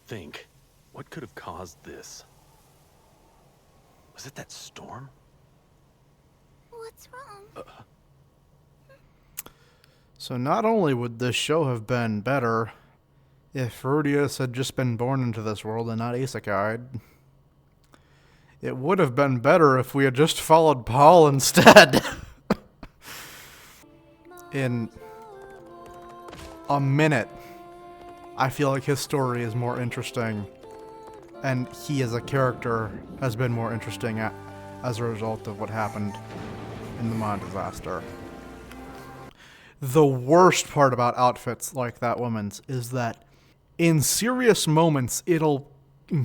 think, what could have caused this? Was it that storm? What's wrong? So not only would this show have been better if Rudius had just been born into this world and not isekai'd, it would have been better if we had just followed Paul instead. In a minute, I feel like his story is more interesting, and he as a character has been more interesting as a result of what happened in the Mon disaster. The worst part about outfits like that woman's is that in serious moments, it'll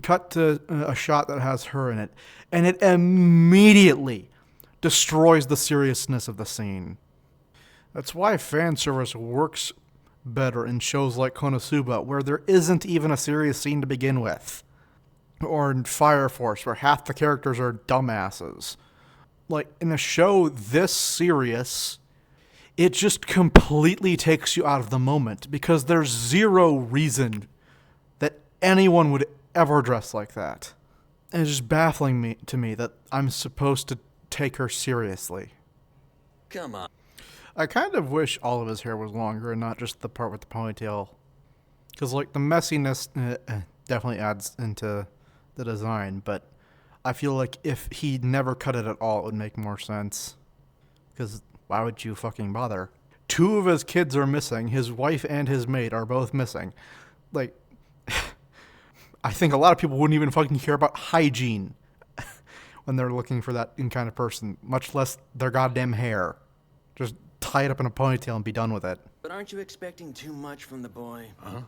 cut to a shot that has her in it, and it immediately destroys the seriousness of the scene. That's why fan service works better in shows like Konosuba, where there isn't even a serious scene to begin with. Or in Fire Force, where half the characters are dumbasses. Like, in a show this serious, it just completely takes you out of the moment, because there's zero reason that anyone would ever dress like that. And it's just baffling to me that I'm supposed to take her seriously. Come on. I kind of wish all of his hair was longer and not just the part with the ponytail. Because, like, the messiness definitely adds into the design, but I feel like if he never cut it at all, it would make more sense. Because why would you fucking bother? 2 of his kids are missing. His wife and his maid are both missing. Like, I think a lot of people wouldn't even fucking care about hygiene when they're looking for that kind of person, much less their goddamn hair. Just tie it up in a ponytail and be done with it. But aren't you expecting too much from the boy? Huh?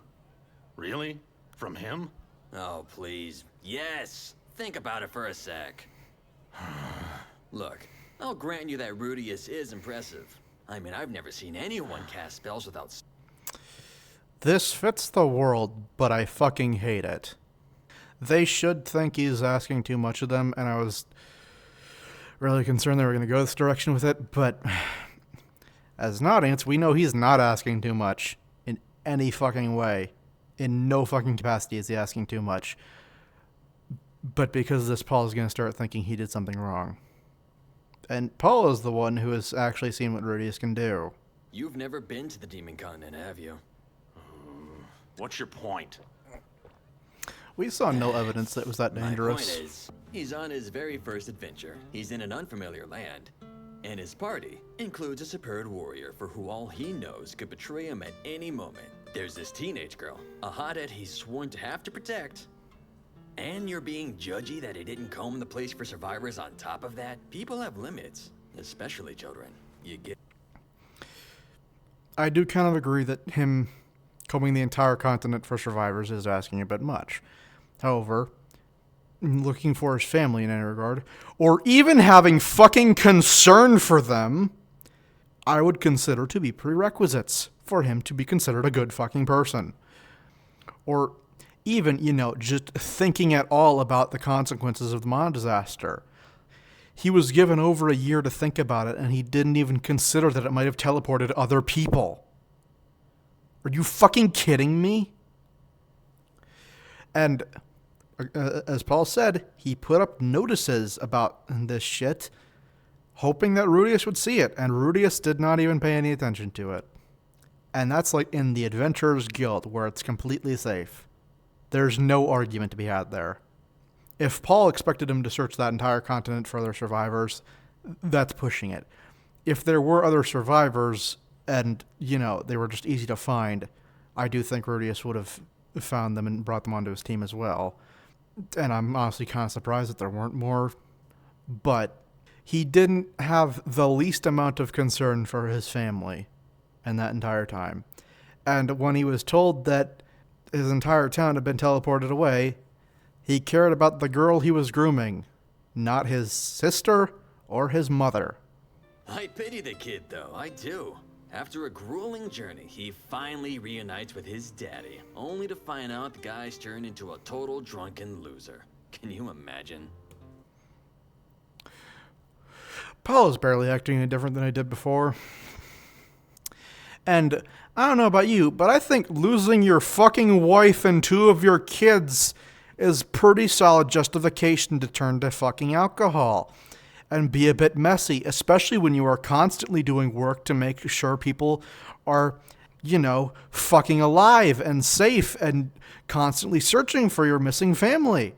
Really? From him? Oh, please. Yes. Think about it for a sec. Look, I'll grant you that Rudius is impressive. I mean, I've never seen anyone cast spells without... This fits the world, but I fucking hate it. They should think he's asking too much of them, and I was really concerned they were going to go this direction with it, but as an audience, we know he's not asking too much in any fucking way. In no fucking capacity is he asking too much. But because of this, Paul is going to start thinking he did something wrong. And Paul is the one who has actually seen what Rudius can do. You've never been to the Demon Continent, have you? What's your point? We saw no evidence that it was that dangerous. My point is, he's on his very first adventure. He's in an unfamiliar land. And his party includes a superb warrior for who all he knows could betray him at any moment. There's this teenage girl, a hothead he's sworn to have to protect. And you're being judgy that he didn't comb the place for survivors on top of that? People have limits, especially children. You get... I do kind of agree that him combing the entire continent for survivors is asking a bit much. However, looking for his family in any regard, or even having fucking concern for them, I would consider to be prerequisites for him to be considered a good fucking person. Or even, just thinking at all about the consequences of the Mon disaster. He was given over a year to think about it, and he didn't even consider that it might have teleported other people. Are you fucking kidding me? And as Paul said, he put up notices about this shit, hoping that Rudius would see it, and Rudius did not even pay any attention to it. And that's like in the Adventurers Guild, where it's completely safe. There's no argument to be had there. If Paul expected him to search that entire continent for other survivors, that's pushing it. If there were other survivors and, they were just easy to find, I do think Rudius would have found them and brought them onto his team as well. And I'm honestly kind of surprised that there weren't more. But he didn't have the least amount of concern for his family in that entire time. And when he was told that his entire town had been teleported away, he cared about the girl he was grooming, not his sister or his mother. I pity the kid, though. I do. After a grueling journey, he finally reunites with his daddy, only to find out the guy's turned into a total drunken loser. Can you imagine? Paul is barely acting any different than I did before. And I don't know about you, but I think losing your fucking wife and 2 of your kids is pretty solid justification to turn to fucking alcohol and be a bit messy, especially when you are constantly doing work to make sure people are, fucking alive and safe and constantly searching for your missing family.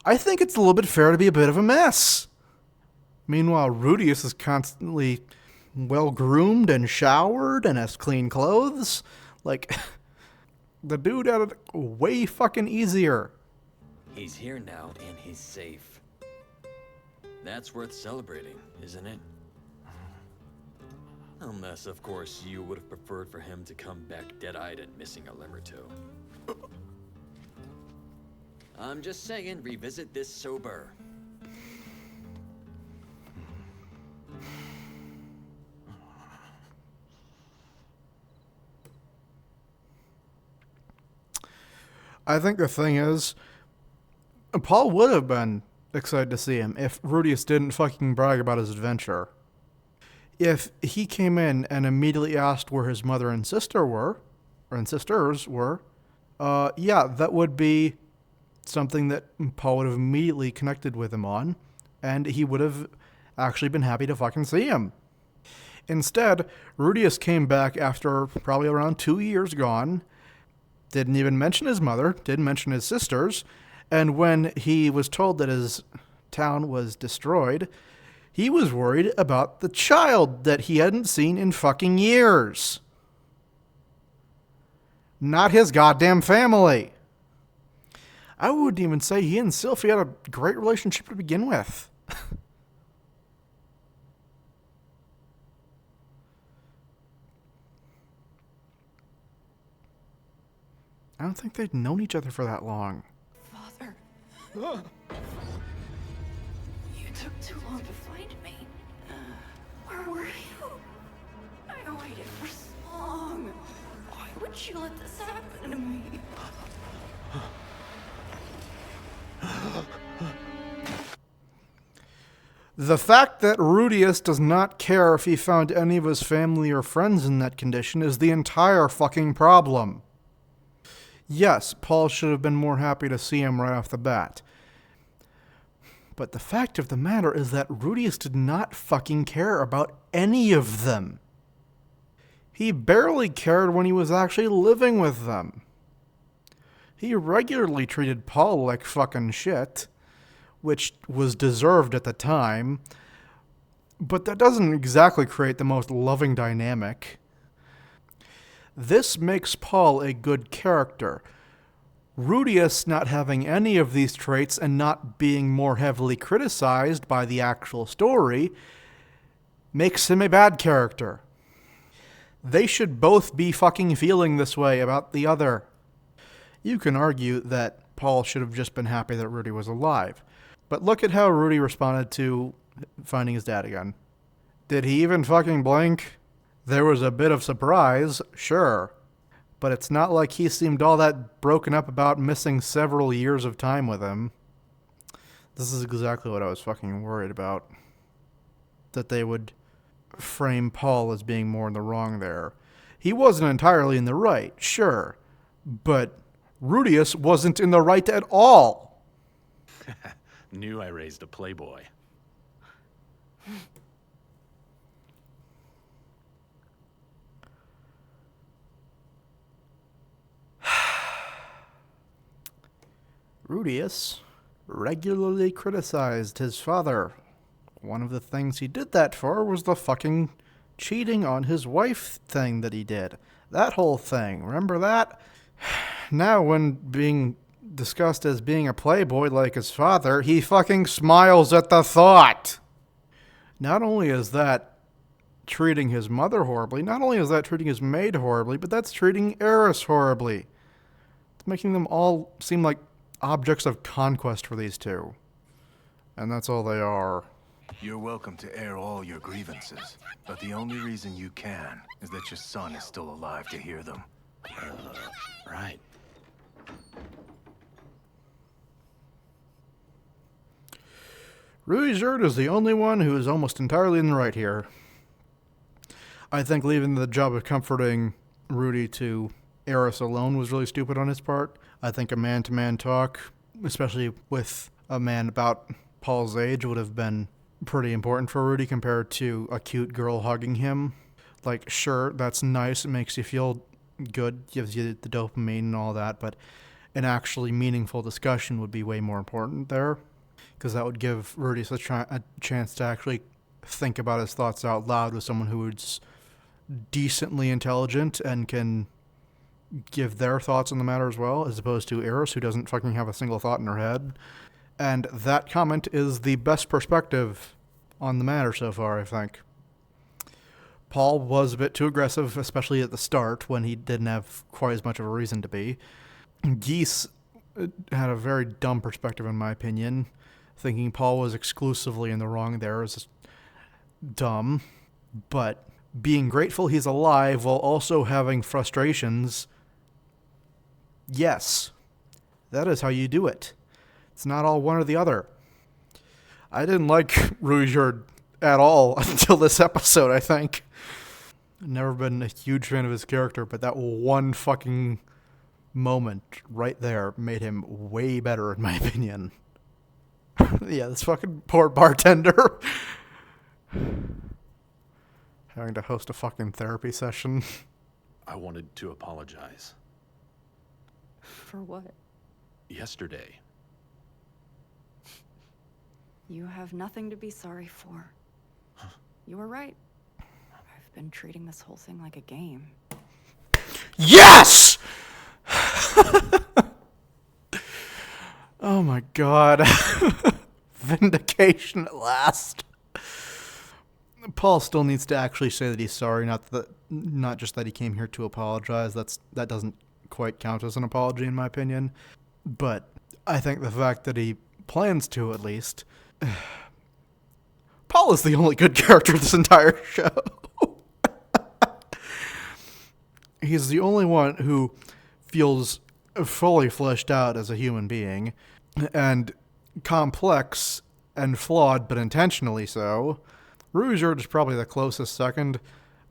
I think it's a little bit fair to be a bit of a mess. Meanwhile, Rudius is constantly well-groomed and showered and has clean clothes. Like, the dude had it way fucking easier. He's here now, and he's safe. That's worth celebrating, isn't it? Unless, of course, you would have preferred for him to come back dead-eyed and missing a limb or two. I'm just saying, revisit this sober. I think the thing is, Paul would have been excited to see him if Rudius didn't fucking brag about his adventure. If he came in and immediately asked where his mother and sister were, or sisters were, that would be something that Paul would have immediately connected with him on, and he would have actually been happy to fucking see him. Instead, Rudius came back after probably around 2 years gone, didn't even mention his mother, didn't mention his sisters, and when he was told that his town was destroyed, he was worried about the child that he hadn't seen in fucking years. Not his goddamn family. I wouldn't even say he and Sylphie had a great relationship to begin with. I don't think they'd known each other for that long. Father. You took too long to find me. Where were you? I waited for so long. Why would you let this happen to me? The fact that Rudius does not care if he found any of his family or friends in that condition is the entire fucking problem. Yes, Paul should have been more happy to see him right off the bat. But the fact of the matter is that Rudius did not fucking care about any of them. He barely cared when he was actually living with them. He regularly treated Paul like fucking shit, which was deserved at the time, but that doesn't exactly create the most loving dynamic. This makes Paul a good character. Rudius not having any of these traits and not being more heavily criticized by the actual story makes him a bad character. They should both be fucking feeling this way about the other. You can argue that Paul should have just been happy that Rudy was alive. But look at how Rudy responded to finding his dad again. Did he even fucking blink? There was a bit of surprise, sure. But it's not like he seemed all that broken up about missing several years of time with him. This is exactly what I was fucking worried about. That they would frame Paul as being more in the wrong there. He wasn't entirely in the right, sure. But Rudius wasn't in the right at all. Knew I raised a playboy. Rudius regularly criticized his father. One of the things he did that for was the fucking cheating on his wife thing that he did. That whole thing. Remember that? Now, when being discussed as being a playboy like his father, he fucking smiles at the thought. Not only is that treating his mother horribly, not only is that treating his maid horribly, but that's treating Eris horribly. It's making them all seem like objects of conquest for these two. And that's all they are. You're welcome to air all your grievances, but the only reason you can is that your son is still alive to hear them. Right. Rudy Zerd is the only one who is almost entirely in the right here. I think leaving the job of comforting Rudy to Eris alone was really stupid on his part. I think a man-to-man talk, especially with a man about Paul's age, would have been pretty important for Rudy compared to a cute girl hugging him. Like, sure, that's nice. It makes you feel good, gives you the dopamine and all that, but an actually meaningful discussion would be way more important there, because that would give Rudy a chance to actually think about his thoughts out loud with someone who's decently intelligent and can give their thoughts on the matter as well, as opposed to Eris, who doesn't fucking have a single thought in her head. And that comment is the best perspective on the matter so far, I think. Paul was a bit too aggressive, especially at the start, when he didn't have quite as much of a reason to be. Geese had a very dumb perspective, in my opinion. Thinking Paul was exclusively in the wrong there is dumb. But being grateful he's alive while also having frustrations, yes, that is how you do it. It's not all one or the other. I didn't like Rougeard at all until this episode, I think. I've never been a huge fan of his character, but that one fucking moment right there made him way better, in my opinion. Yeah, this fucking poor bartender. Having to host a fucking therapy session. I wanted to apologize. For what? Yesterday. You have nothing to be sorry for. You were right. I've been treating this whole thing like a game. Yes! Oh my god. Vindication at last. Paul still needs to actually say that he's sorry, not just that he came here to apologize. That doesn't quite count as an apology, in my opinion. But I think the fact that he plans to, at least. Paul is the only good character in this entire show. He's the only one who feels fully fleshed out as a human being, and complex and flawed, but intentionally so. Rougeard is probably the closest second,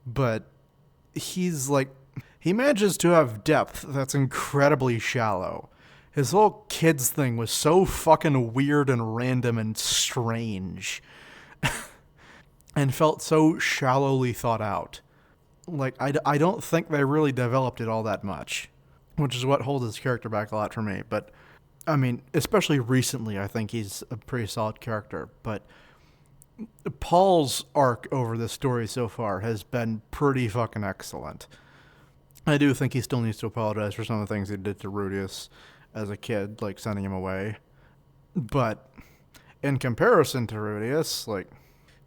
but he manages to have depth that's incredibly shallow. His whole kids thing was so fucking weird and random and strange. And felt so shallowly thought out. Like, I don't think they really developed it all that much, which is what holds his character back a lot for me. But, I mean, especially recently, I think he's a pretty solid character. But Paul's arc over this story so far has been pretty fucking excellent. I do think he still needs to apologize for some of the things he did to Rudius as a kid, like sending him away. But in comparison to Rudius, like,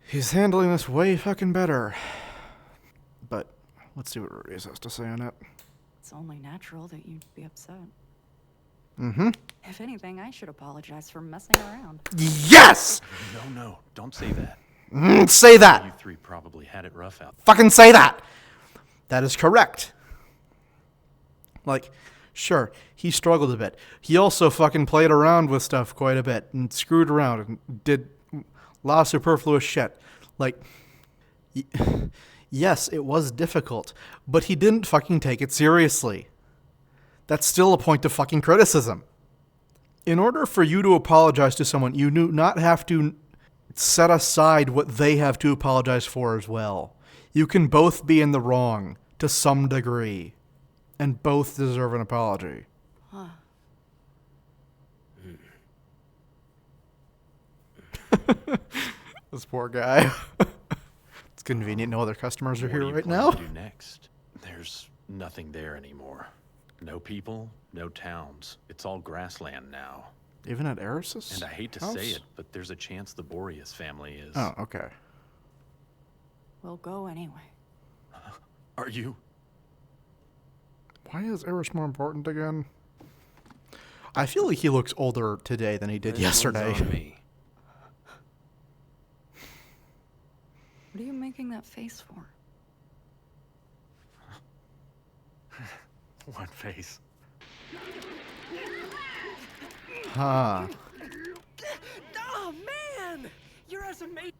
he's handling this way fucking better. But let's see what Rudius has to say on it. It's only natural that you'd be upset. Mm-hmm. If anything, I should apologize for messing around. Yes! No, don't say that. Say that! You three probably had it rough out. Fucking say that! That is correct. Like, sure, he struggled a bit. He also fucking played around with stuff quite a bit and screwed around and did a lot of superfluous shit. Like, yes, it was difficult, but he didn't fucking take it seriously. That's still a point of fucking criticism. In order for you to apologize to someone, you do not have to set aside what they have to apologize for as well. You can both be in the wrong to some degree, and both deserve an apology. Huh. This poor guy. It's convenient no other customers are What do here you right plan now. to do next? There's nothing there anymore. No people, no towns. It's all grassland now. Even at Eris's And I hate to house? say it, but there's a chance the Boreas family is... Oh, okay. We'll go anyway. Are you? Why is Eris more important again? I feel like he looks older today than he did yesterday. On me. What are you making that face for? What face? Huh. Oh man, you're as amazing.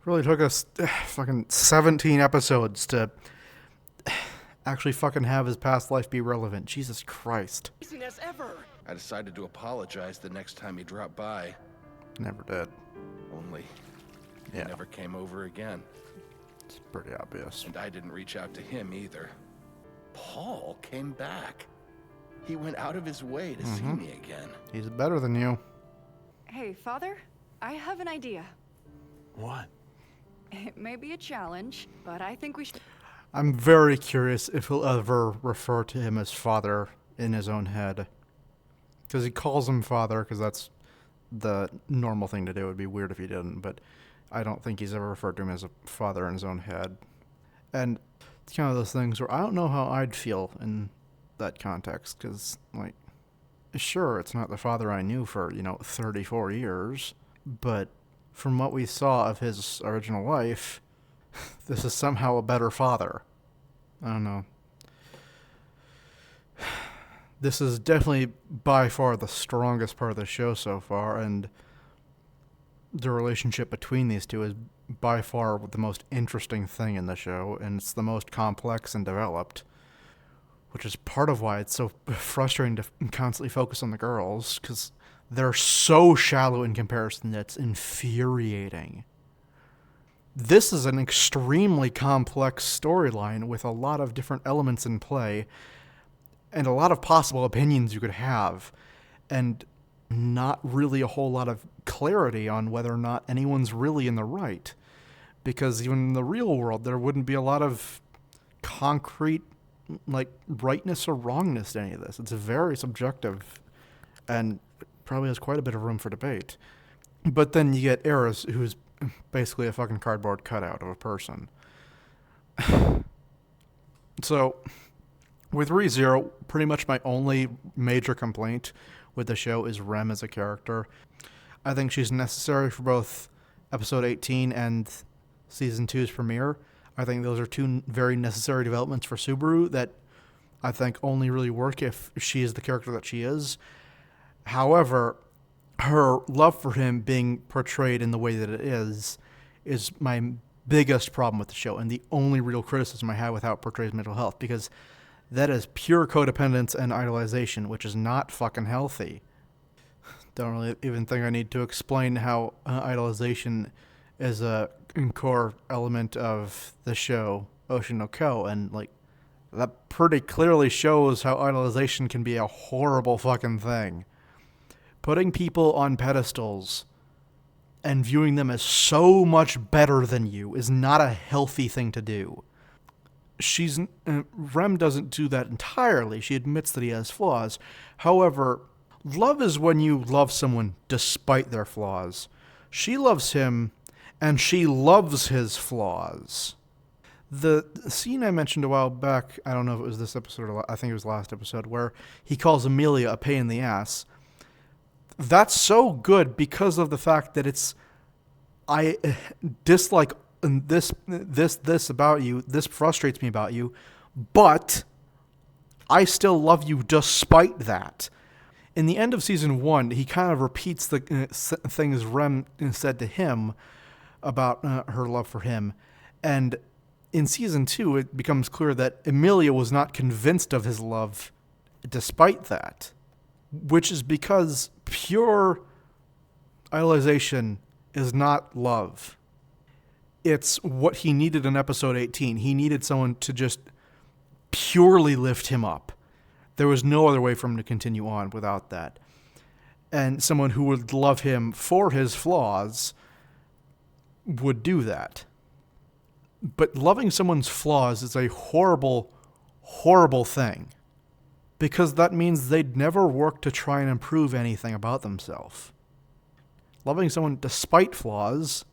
Really took us fucking 17 episodes to actually fucking have his past life be relevant. Jesus Christ. As ever. I decided to apologize the next time he dropped by. Never did. Only he Yeah. never came over again. It's pretty obvious. And I didn't reach out to him either. Paul came back. He went out of his way to see me again. He's better than you. Hey, Father, I have an idea. What? It may be a challenge, but I think we should. I'm very curious if he'll ever refer to him as father in his own head. Because he calls him father, because that's the normal thing to do. It would be weird if he didn't, but I don't think he's ever referred to him as a father in his own head. And it's kind of those things where I don't know how I'd feel in that context, because, like, sure, it's not the father I knew for, 34 years, but from what we saw of his original life, this is somehow a better father. I don't know. This is definitely by far the strongest part of the show so far, and the relationship between these two is by far the most interesting thing in the show, and it's the most complex and developed, which is part of why it's so frustrating to constantly focus on the girls, because they're so shallow in comparison that it's infuriating. This is an extremely complex storyline with a lot of different elements in play and a lot of possible opinions you could have, and not really a whole lot of clarity on whether or not anyone's really in the right. Because even in the real world, there wouldn't be a lot of concrete, like, rightness or wrongness to any of this. It's very subjective and probably has quite a bit of room for debate. But then you get Eris, who's basically a fucking cardboard cutout of a person. So, with ReZero, pretty much my only major complaint with the show is Rem as a character. I think she's necessary for both episode 18 and season 2's premiere. I think those are two very necessary developments for Subaru that I think only really work if she is the character that she is. However, her love for him being portrayed in the way that it is my biggest problem with the show, and the only real criticism I have with how it portrays mental health, because that is pure codependence and idolization, which is not fucking healthy. Don't really even think I need to explain how idolization is a core element of the show Ocean no Ko, and like that pretty clearly shows how idolization can be a horrible fucking thing. Putting people on pedestals and viewing them as so much better than you is not a healthy thing to do. Rem doesn't do that entirely. She admits that he has flaws. However, love is when you love someone despite their flaws. She loves him, and she loves his flaws. The scene I mentioned a while back, I don't know if it was this episode or I think it was last episode, where he calls Amelia a pain in the ass. That's so good because of the fact that I dislike this about you, this frustrates me about you, but I still love you despite that. In the end of season 1, he kind of repeats the things Rem said to him about her love for him. And in season 2, it becomes clear that Emilia was not convinced of his love despite that, which is because pure idolization is not love. It's what he needed in episode 18. He needed someone to just purely lift him up. There was no other way for him to continue on without that. And someone who would love him for his flaws would do that. But loving someone's flaws is a horrible, horrible thing. Because that means they'd never work to try and improve anything about themselves. Loving someone despite flaws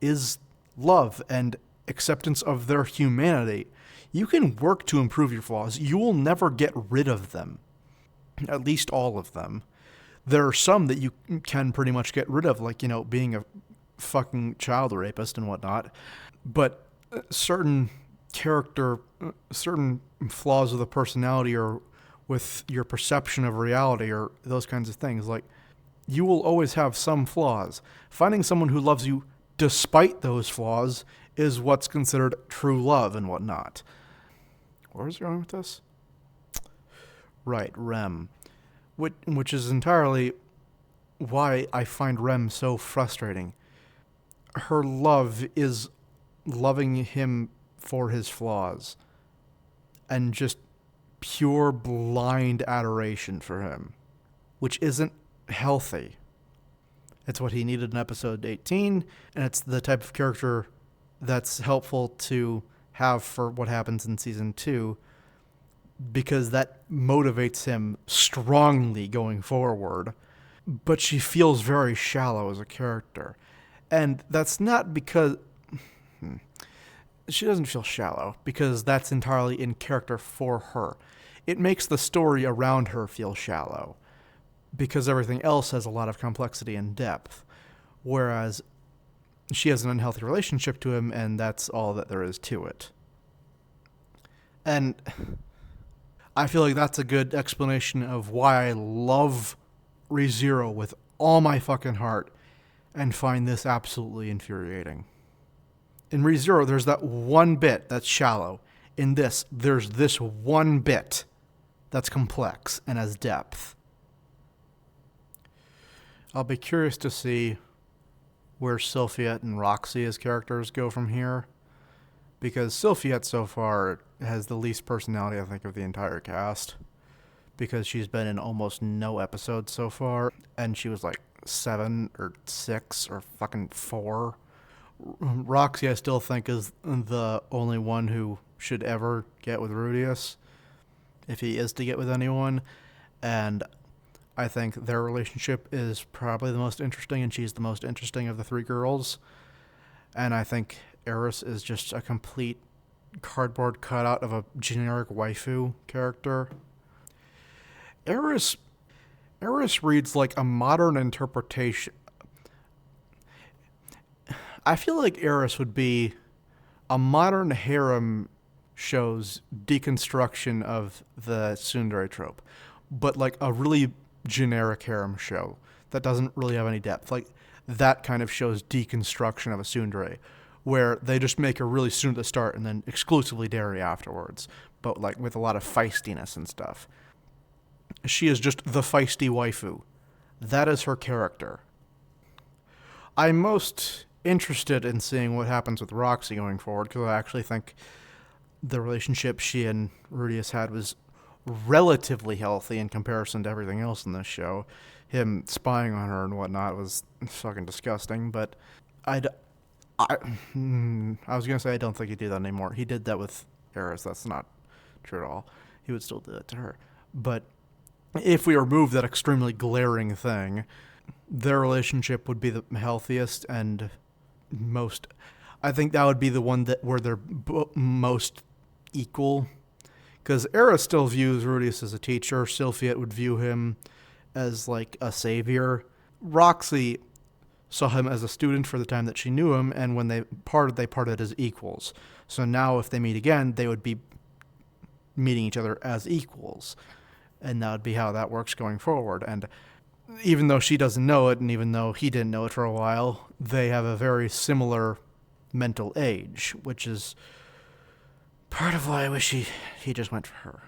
is love and acceptance of their humanity. You can work to improve your flaws. You will never get rid of them. At least all of them. There are some that you can pretty much get rid of, like, being a fucking child rapist and whatnot. But certain flaws of the personality or with your perception of reality or those kinds of things, like, you will always have some flaws. Finding someone who loves you despite those flaws is what's considered true love and whatnot. Where's he going with this? Right, Rem. Which is entirely why I find Rem so frustrating. Her love is loving him for his flaws and just pure blind adoration for him, which isn't healthy. It's what he needed in episode 18, and it's the type of character that's helpful to have for what happens in season 2, because that motivates him strongly going forward. But she feels very shallow as a character. And that's not because... She doesn't feel shallow, because that's entirely in character for her. It makes the story around her feel shallow, because everything else has a lot of complexity and depth. Whereas she has an unhealthy relationship to him, and that's all that there is to it. And I feel like that's a good explanation of why I love ReZero with all my fucking heart and find this absolutely infuriating. In ReZero, there's that one bit that's shallow. In this, there's this one bit that's complex and has depth. I'll be curious to see where Sylphiette and Roxy as characters go from here, because Sylphiette so far has the least personality, I think, of the entire cast, because she's been in almost no episodes so far, and she was like 7 or 6 or fucking 4. Roxy, I still think, is the only one who should ever get with Rudius, if he is to get with anyone, and I think their relationship is probably the most interesting, and she's the most interesting of the 3 girls. And I think Eris is just a complete cardboard cutout of a generic waifu character. Eris reads like a modern interpretation. I feel like Eris would be a modern harem show's deconstruction of the tsundere trope, but like a really generic harem show that doesn't really have any depth. Like that kind of show's deconstruction of a tsundere, where they just make her really soon at the start and then exclusively dairy afterwards, but like with a lot of feistiness and stuff. She is just the feisty waifu. That is her character. I'm most interested in seeing what happens with Roxy going forward, because I actually think the relationship she and Rudius had was relatively healthy in comparison to everything else in this show. Him spying on her and whatnot was fucking disgusting, but I was going to say I don't think he'd do that anymore. He did that with Eris. That's not true at all. He would still do that to her. But if we remove that extremely glaring thing, their relationship would be the healthiest and most... I think that would be the one that where they're most equal. Because Eris still views Rudius as a teacher. Sylphiette would view him as like a savior. Roxy saw him as a student for the time that she knew him, and when they parted as equals. So now if they meet again, they would be meeting each other as equals. And that would be how that works going forward. And even though she doesn't know it, and even though he didn't know it for a while, they have a very similar mental age, which is part of why I wish he just went for her.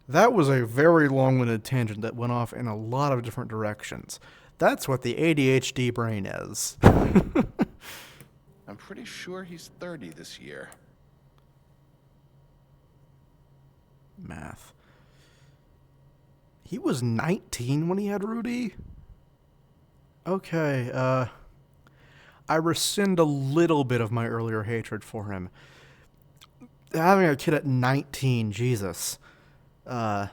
That was a very long-winded tangent that went off in a lot of different directions. That's what the ADHD brain is. I'm pretty sure he's 30 this year. Math. He was 19 when he had Rudy? Okay, I rescind a little bit of my earlier hatred for him. Having a kid at 19, Jesus. Yeah,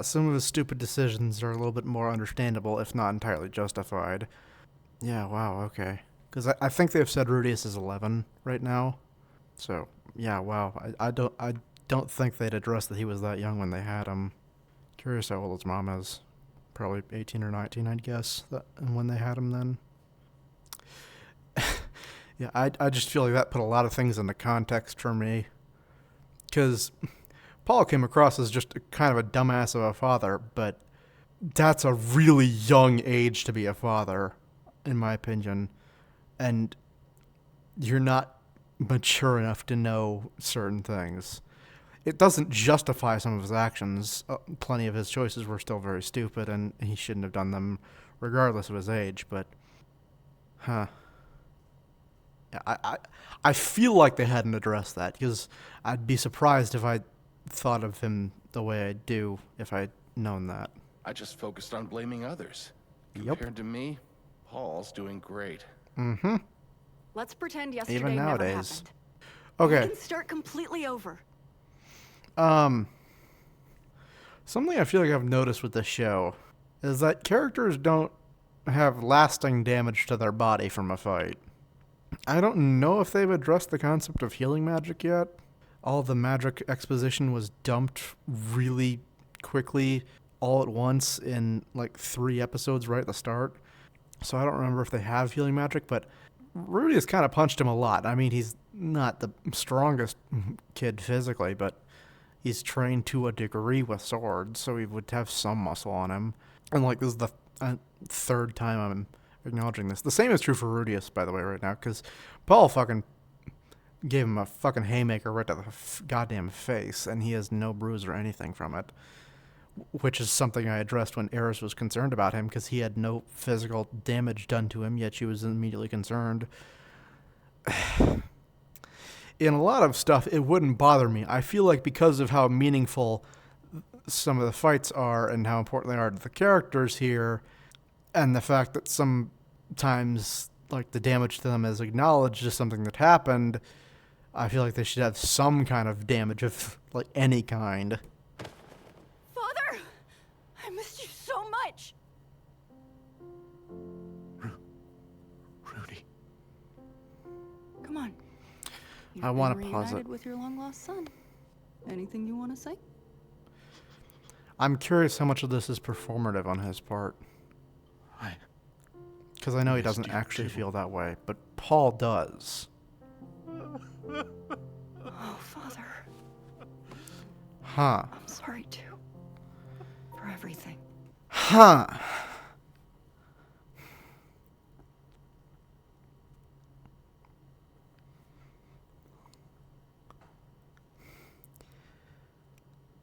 some of his stupid decisions are a little bit more understandable, if not entirely justified. Yeah, wow, okay. Because I think they've said Rudius is 11 right now. So, yeah, wow. I don't think they'd address that he was that young when they had him. Curious how old his mom is. Probably 18 or 19, I'd guess, when they had him then. Yeah, I just feel like that put a lot of things into context for me. Because Paul came across as just kind of a dumbass of a father, but that's a really young age to be a father, in my opinion. And you're not mature enough to know certain things. It doesn't justify some of his actions. Plenty of his choices were still very stupid, and he shouldn't have done them regardless of his age, but... Huh. I feel like they hadn't addressed that, because I'd be surprised if I thought of him the way I do if I'd known that. I just focused on blaming others. Yep. Compared to me, Paul's doing great. Mm-hmm. Let's pretend yesterday Even never nowadays. happened. Okay. We can start completely over. Something I feel like I've noticed with this show is that characters don't have lasting damage to their body from a fight. I don't know if they've addressed the concept of healing magic yet. All the magic exposition was dumped really quickly all at once in like 3 episodes right at the start. So I don't remember if they have healing magic, but Rudy has kind of punched him a lot. I mean, he's not the strongest kid physically, but he's trained to a degree with swords, so he would have some muscle on him. And like, this is the third time I'm acknowledging this. The same is true for Rudius, by the way, right now, because Paul fucking gave him a fucking haymaker right to the goddamn face, and he has no bruise or anything from it, which is something I addressed when Eris was concerned about him, because he had no physical damage done to him, yet she was immediately concerned. In a lot of stuff, it wouldn't bother me. I feel like because of how meaningful some of the fights are and how important they are to the characters here, and the fact that sometimes like the damage to them is acknowledged as something that happened, I feel like they should have some kind of damage of like any kind. Father! I missed you so much! Rudy. Come on. You've I want been to pause it. reunited with your long-lost son. Anything you want to say? I'm curious how much of this is performative on his part. Because I know he doesn't actually feel that way, but Paul does. Oh, Father. Huh. I'm sorry, too. For everything. Huh.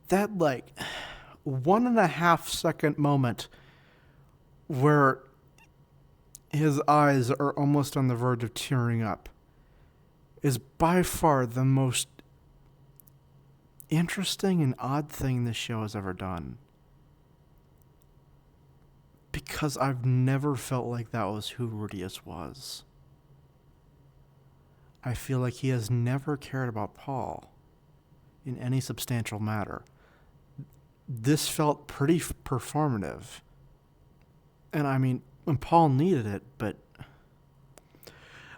That, like, 1.5 second moment where his eyes are almost on the verge of tearing up is by far the most interesting and odd thing this show has ever done. Because I've never felt like that was who Rudius was. I feel like he has never cared about Paul in any substantial matter. This felt pretty performative. And I mean, and Paul needed it, but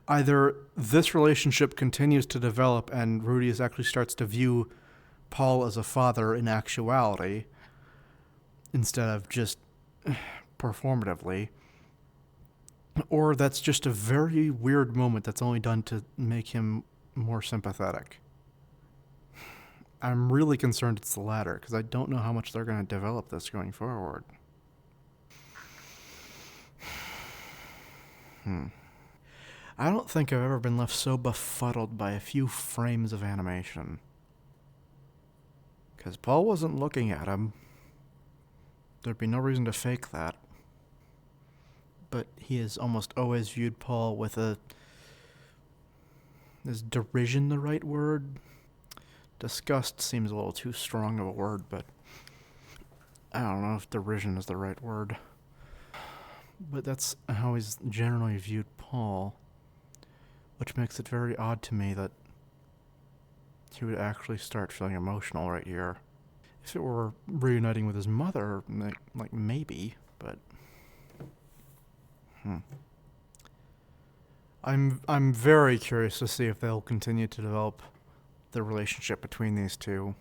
either this relationship continues to develop and Rudius actually starts to view Paul as a father in actuality instead of just performatively, or that's just a very weird moment that's only done to make him more sympathetic. I'm really concerned it's the latter, because I don't know how much they're going to develop this going forward. I don't think I've ever been left so befuddled by a few frames of animation. Because Paul wasn't looking at him. There'd be no reason to fake that. But he has almost always viewed Paul with a... Is derision the right word? Disgust seems a little too strong of a word, but... I don't know if derision is the right word. But that's how he's generally viewed Paul. Which makes it very odd to me that he would actually start feeling emotional right here. If it were reuniting with his mother, like maybe, but... I'm very curious to see if they'll continue to develop the relationship between these two.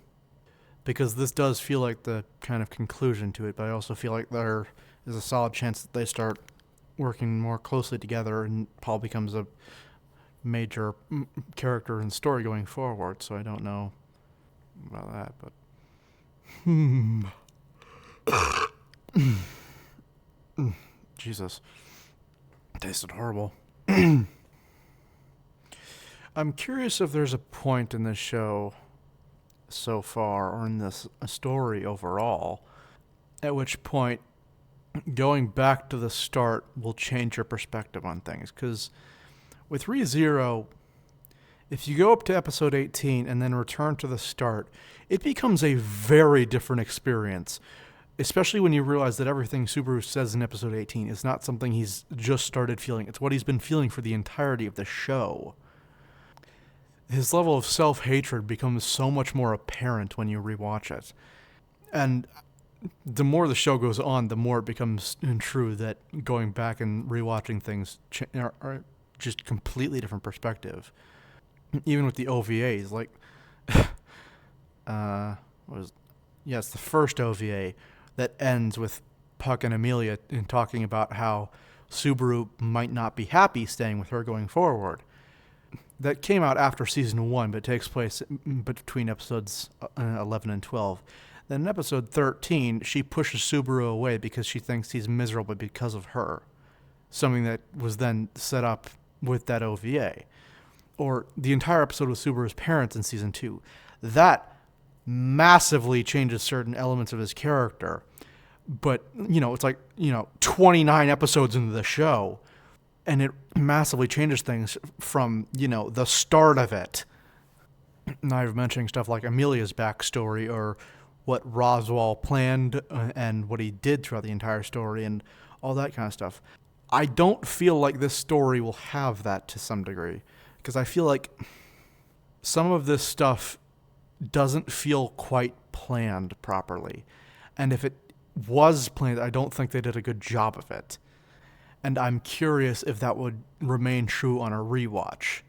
Because this does feel like the kind of conclusion to it, but I also feel like there is a solid chance that they start working more closely together and Paul becomes a major character in the story going forward, so I don't know about that, but... Jesus. Tasted horrible. I'm curious if there's a point in this show so far, or in this story overall, at which point going back to the start will change your perspective on things. Because with ReZero, if you go up to episode 18 and then return to the start, it becomes a very different experience. Especially when you realize that everything Subaru says in episode 18 is not something he's just started feeling. It's what he's been feeling for the entirety of the show. His level of self-hatred becomes so much more apparent when you rewatch it. And the more the show goes on, the more it becomes true that going back and rewatching things are just completely different perspective. Even with the OVAs, like, it's the first OVA that ends with Puck and Amelia talking about how Subaru might not be happy staying with her going forward. That came out after season 1, but takes place between episodes 11 and 12. Then in episode 13, she pushes Subaru away because she thinks he's miserable because of her. Something that was then set up with that OVA. Or the entire episode with Subaru's parents in season 2. That massively changes certain elements of his character. But, it's like, 29 episodes into the show. And it massively changes things from, the start of it. And I've mentioning stuff like Amelia's backstory, or what Roswell planned and what he did throughout the entire story and all that kind of stuff. I don't feel like this story will have that to some degree, because I feel like some of this stuff doesn't feel quite planned properly. And if it was planned, I don't think they did a good job of it. And I'm curious if that would remain true on a rewatch.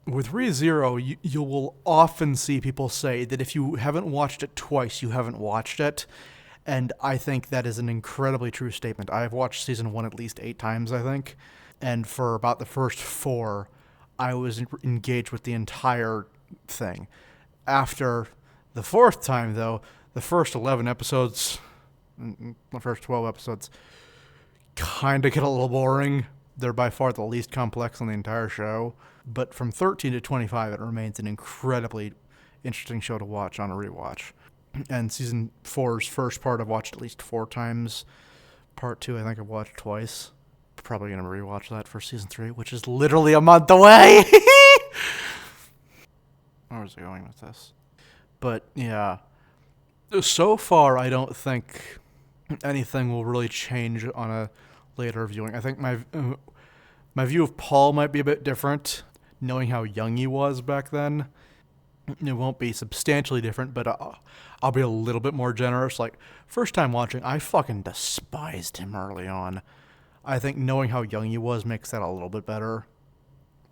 With ReZero, you will often see people say that if you haven't watched it twice, you haven't watched it. And I think that is an incredibly true statement. I've watched season 1 at least 8 times, I think. And for about the first 4, I was engaged with the entire thing. After the 4th time, though, the first 11 episodes, the first 12 episodes, kind of get a little boring. They're by far the least complex on the entire show. But from 13 to 25, it remains an incredibly interesting show to watch on a rewatch. And season 4's first part I've watched at least 4 times. Part 2 I think I've watched twice. Probably going to rewatch that for season 3, which is literally a month away. Where was I going with this? But yeah, so far I don't think anything will really change on a later viewing. I think my view of Paul might be a bit different, knowing how young he was back then. It won't be substantially different, but I'll be a little bit more generous. Like, first time watching, I fucking despised him early on. I think knowing how young he was makes that a little bit better,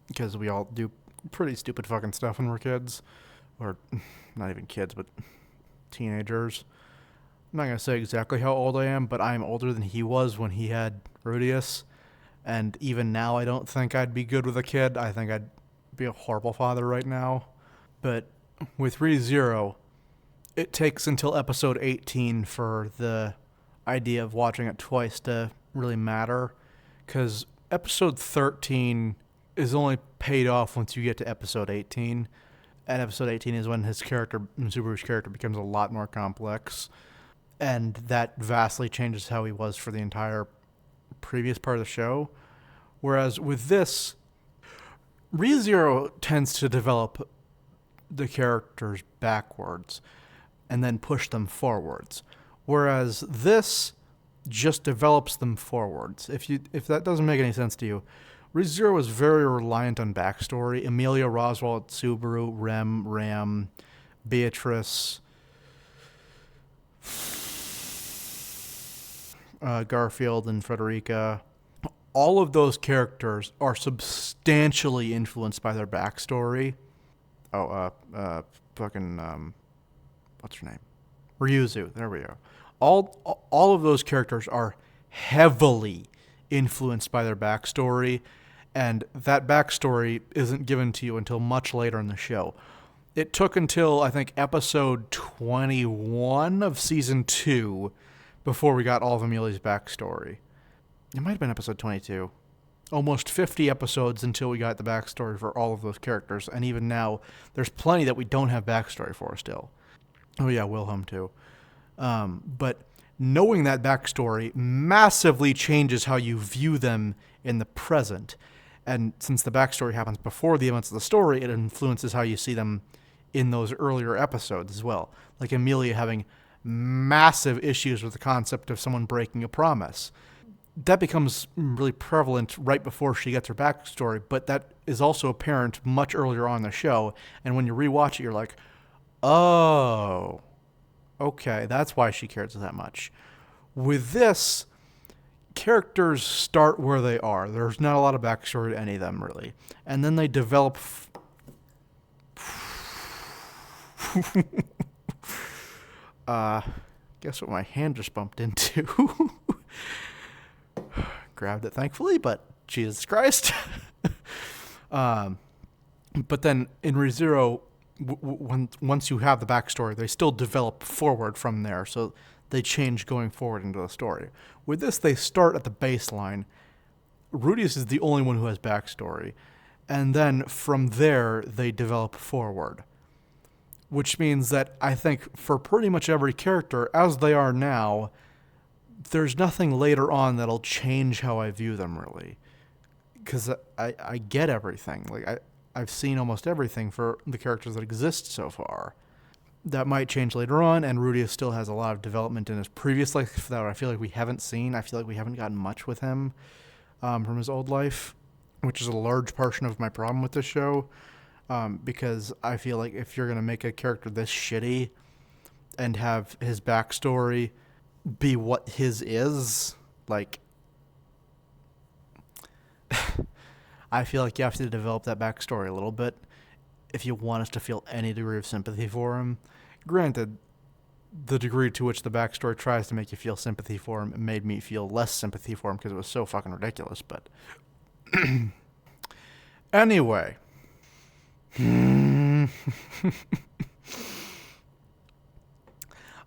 because we all do pretty stupid fucking stuff when we're kids. Or not even kids, but teenagers. I'm not going to say exactly how old I am, but I'm older than he was when he had Rudius. And even now, I don't think I'd be good with a kid. I think I'd be a horrible father right now. But with ReZero, it takes until episode 18 for the idea of watching it twice to really matter. Because episode 13 is only paid off once you get to episode 18. And episode 18 is when his character, Subaru's character, becomes a lot more complex. And that vastly changes how he was for the entire previous part of the show. Whereas with this, ReZero tends to develop the characters backwards and then push them forwards. Whereas this just develops them forwards. If that doesn't make any sense to you, ReZero is very reliant on backstory. Amelia, Roswell, Subaru, Ram, Beatrice, Garfield, and Frederica. All of those characters are substantially influenced by their backstory. What's her name? Ryuzu. There we go. All of those characters are heavily influenced by their backstory, and that backstory isn't given to you until much later in the show. It took until, I think, episode 21 of season 2 before we got all of Amelia's backstory. It might have been episode 22. almost 50 episodes until we got the backstory for all of those characters. And even now, there's plenty that we don't have backstory for still. Oh yeah, Wilhelm too. But knowing that backstory massively changes how you view them in the present. And since the backstory happens before the events of the story, it influences how you see them in those earlier episodes as well. Like Amelia having massive issues with the concept of someone breaking a promise. That becomes really prevalent right before she gets her backstory, but that is also apparent much earlier on in the show. And when you rewatch it, you're like, oh, okay, that's why she cares that much. With this, characters start where they are. There's not a lot of backstory to any of them, really. And then they develop... guess what my hand just bumped into? Grabbed it, thankfully, but Jesus Christ. But then in ReZero, once you have the backstory, they still develop forward from there. So they change going forward into the story. With this, they start at the baseline. Rudius is the only one who has backstory. And then from there, they develop forward. Which means that I think for pretty much every character, as they are now, there's nothing later on that'll change how I view them, really. Because I get everything. Like, I've seen almost everything for the characters that exist so far. That might change later on, and Rudius still has a lot of development in his previous life that I feel like we haven't seen. I feel like we haven't gotten much with him from his old life, which is a large portion of my problem with this show, because I feel like if you're going to make a character this shitty and have his backstory be what his is, like, I feel like you have to develop that backstory a little bit if you want us to feel any degree of sympathy for him. Granted, the degree to which the backstory tries to make you feel sympathy for him made me feel less sympathy for him because it was so fucking ridiculous, but... Anyway.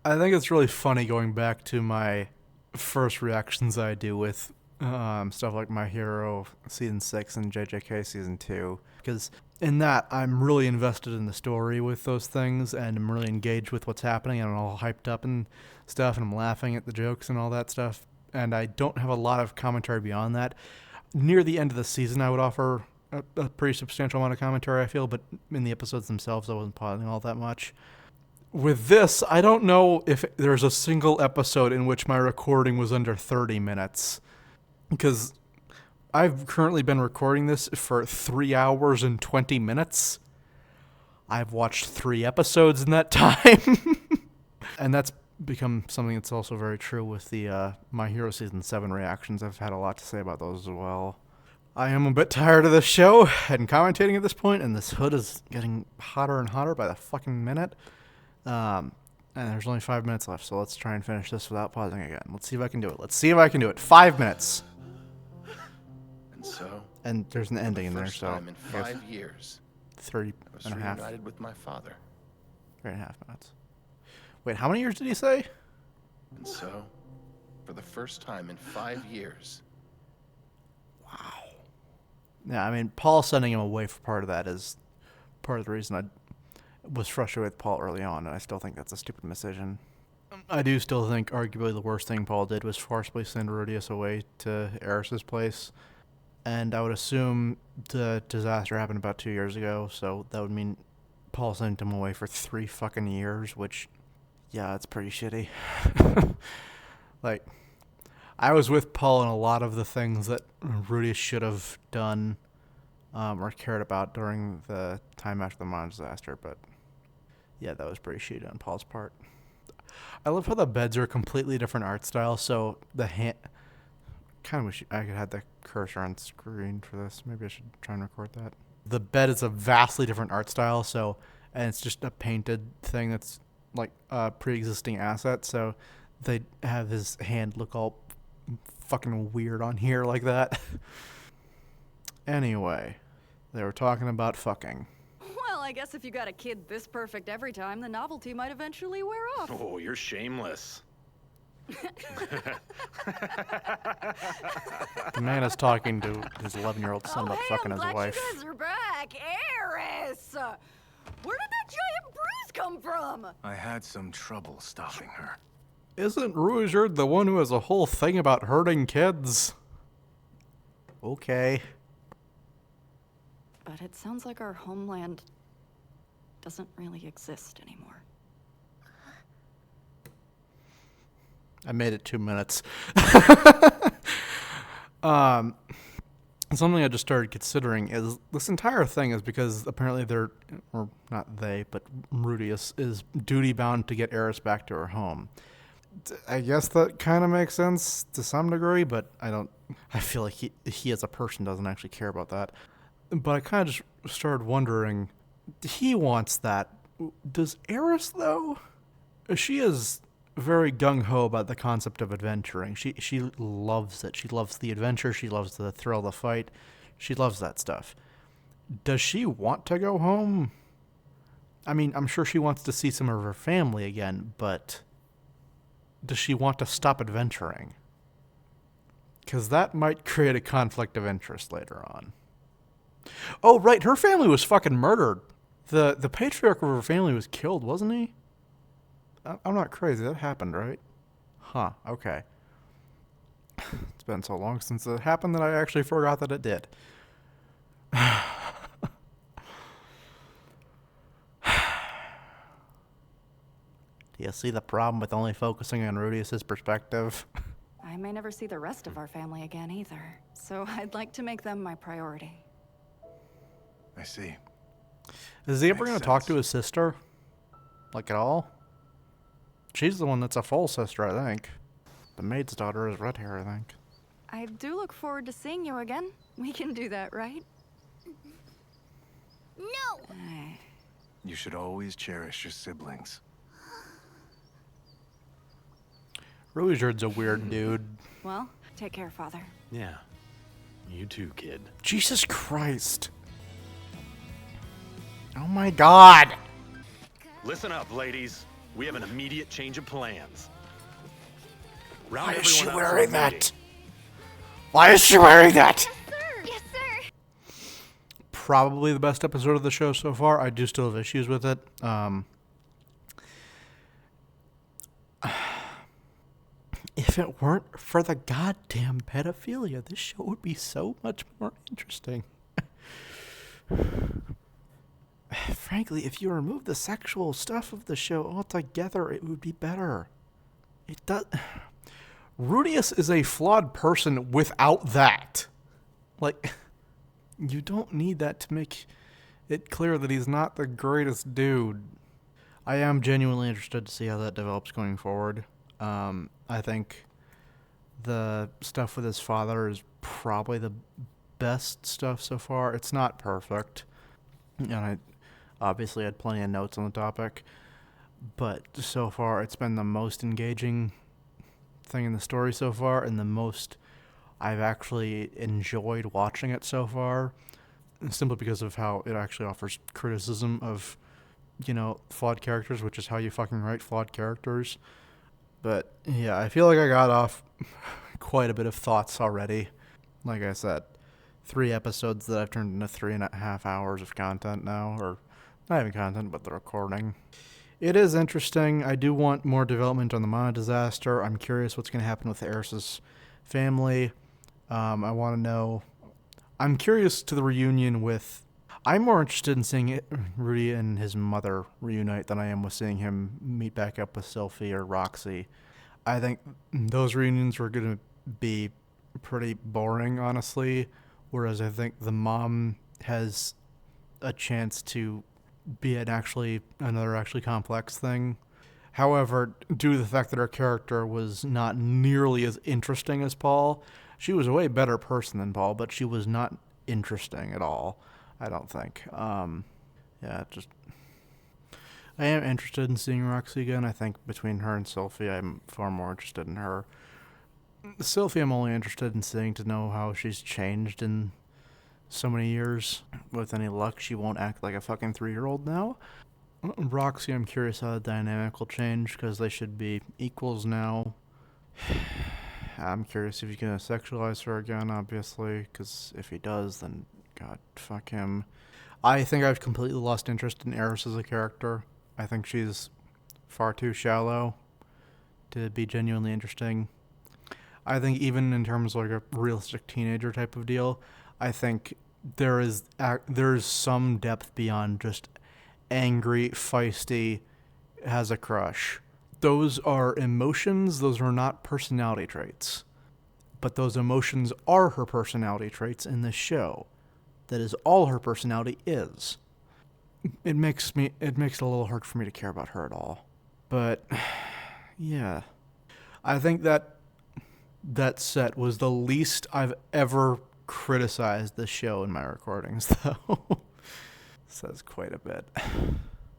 I think it's really funny going back to my first reactions I do with stuff like My Hero Season 6 and JJK Season 2. Because in that, I'm really invested in the story with those things, and I'm really engaged with what's happening, and I'm all hyped up and stuff, and I'm laughing at the jokes and all that stuff. And I don't have a lot of commentary beyond that. Near the end of the season, I would offer a pretty substantial amount of commentary, I feel, but in the episodes themselves, I wasn't pausing all that much. With this, I don't know if there's a single episode in which my recording was under 30 minutes. Because I've currently been recording this for 3 hours and 20 minutes. I've watched 3 episodes in that time. And that's become something that's also very true with the My Hero Season 7 reactions. I've had a lot to say about those as well. I am a bit tired of this show and commentating at this point, and this hood is getting hotter and hotter by the fucking minute. And there's only 5 minutes left, so let's try and finish this without pausing again. Let's see if I can do it. 5 minutes. And so, And there's an ending in there, first so time in 5 years, 30 I was and a half. reunited with my father. 3.5 minutes. Wait, how many years did he say? And so, for the first time in 5 years, Yeah, I mean, Paul sending him away for part of that is part of the reason I was frustrated with Paul early on, and I still think that's a stupid decision. I do still think arguably the worst thing Paul did was forcibly send Rudius away to Eris's place. And I would assume the disaster happened about 2 years ago, so that would mean Paul sent him away for 3 fucking years, which, yeah, it's pretty shitty. Like, I was with Paul in a lot of the things that Rudius should have done or cared about during the time after the Mon disaster, but yeah, that was pretty shitty on Paul's part. I love how the beds are a completely different art style, so the hand... Kind of wish I could have the cursor on screen for this. Maybe I should try and record that. The bed is a vastly different art style, so... And it's just a painted thing that's like a pre-existing asset, so they have his hand look all fucking weird on here like that. Anyway, they were talking about fucking. Well, I guess if you got a kid this perfect every time, the novelty might eventually wear off. Oh, you're shameless. The man is talking to his 11-year-old son about fucking his wife. You guys are back. Eris! Where did that giant bruise come from? I had some trouble stopping her. Isn't Ruijerd the one who has a whole thing about hurting kids? Okay. But it sounds like our homeland doesn't really exist anymore. I made it 2 minutes. Something I just started considering is this entire thing is because apparently they're, or not they, but Rudius is duty bound to get Eris back to her home. I guess that kind of makes sense to some degree, but I feel like he as a person doesn't actually care about that. But I kind of just started wondering, he wants that. Does Eris, though? She is very gung-ho about the concept of adventuring. She loves it. She loves the adventure. She loves the thrill of the fight. She loves that stuff. Does she want to go home? I mean, I'm sure she wants to see some of her family again, but does she want to stop adventuring? Because that might create a conflict of interest later on. Oh, right, her family was fucking murdered. The patriarch of her family was killed, wasn't he? I'm not crazy. That happened, right? Huh, okay. It's been so long since it happened that I actually forgot that it did. Do you see the problem with only focusing on Rudius's perspective? I may never see the rest of our family again either, so I'd like to make them my priority. I see. Is he ever Makes going to talk to sense. his sister? Like, at all? She's the one that's a full sister, I think. The maid's daughter is red hair, I think. I do look forward to seeing you again. We can do that, right? No! You should always cherish your siblings. Ruijerd's a weird dude. Well, take care, Father. Yeah. You too, kid. Jesus Christ. Oh my god! Listen up, ladies. We have an immediate change of plans. Round Why is she everyone up for a wearing meeting. that? Why is she wearing that? Sir! Yes, sir! Probably the best episode of the show so far. I do still have issues with it. If it weren't for the goddamn pedophilia, this show would be so much more interesting. Frankly, if you remove the sexual stuff of the show altogether, it would be better. It does. Rudius is a flawed person without that. Like, you don't need that to make it clear that he's not the greatest dude. I am genuinely interested to see how that develops going forward. I think the stuff with his father is probably the best stuff so far. It's not perfect, and I obviously had plenty of notes on the topic, but so far it's been the most engaging thing in the story so far, and the most I've actually enjoyed watching it so far, simply because of how it actually offers criticism of, flawed characters, which is how you fucking write flawed characters. But yeah, I feel like I got off quite a bit of thoughts already. Like I said, 3 episodes that I've turned into 3.5 hours of content now, or not even content, but the recording. It is interesting. I do want more development on the Mana disaster. I'm curious what's going to happen with Eris's family. I want to know. I'm curious to the reunion with. I'm more interested in seeing Rudy and his mother reunite than I am with seeing him meet back up with Sylphie or Roxy. I think those reunions were going to be pretty boring, honestly, whereas I think the mom has a chance to be another actually complex thing. However, due to the fact that her character was not nearly as interesting as Paul, she was a way better person than Paul, but she was not interesting at all, I don't think. I am interested in seeing Roxy again. I think between her and Sylphie, I'm far more interested in her. Sylphie, I'm only interested in seeing to know how she's changed in so many years. With any luck, she won't act like a fucking 3-year-old now. Roxy, I'm curious how the dynamic will change, because they should be equals now. I'm curious if he's gonna sexualize her again, obviously, because if he does, then God, fuck him. I think I've completely lost interest in Eris as a character. I think she's far too shallow to be genuinely interesting. I think even in terms of like a realistic teenager type of deal, I think there's some depth beyond just angry, feisty, has a crush. Those are emotions, those are not personality traits. But those emotions are her personality traits in this show. That is all her personality is. It makes it a little hard for me to care about her at all. But yeah. I think that set was the least I've ever criticized this show in my recordings, though. Says quite a bit.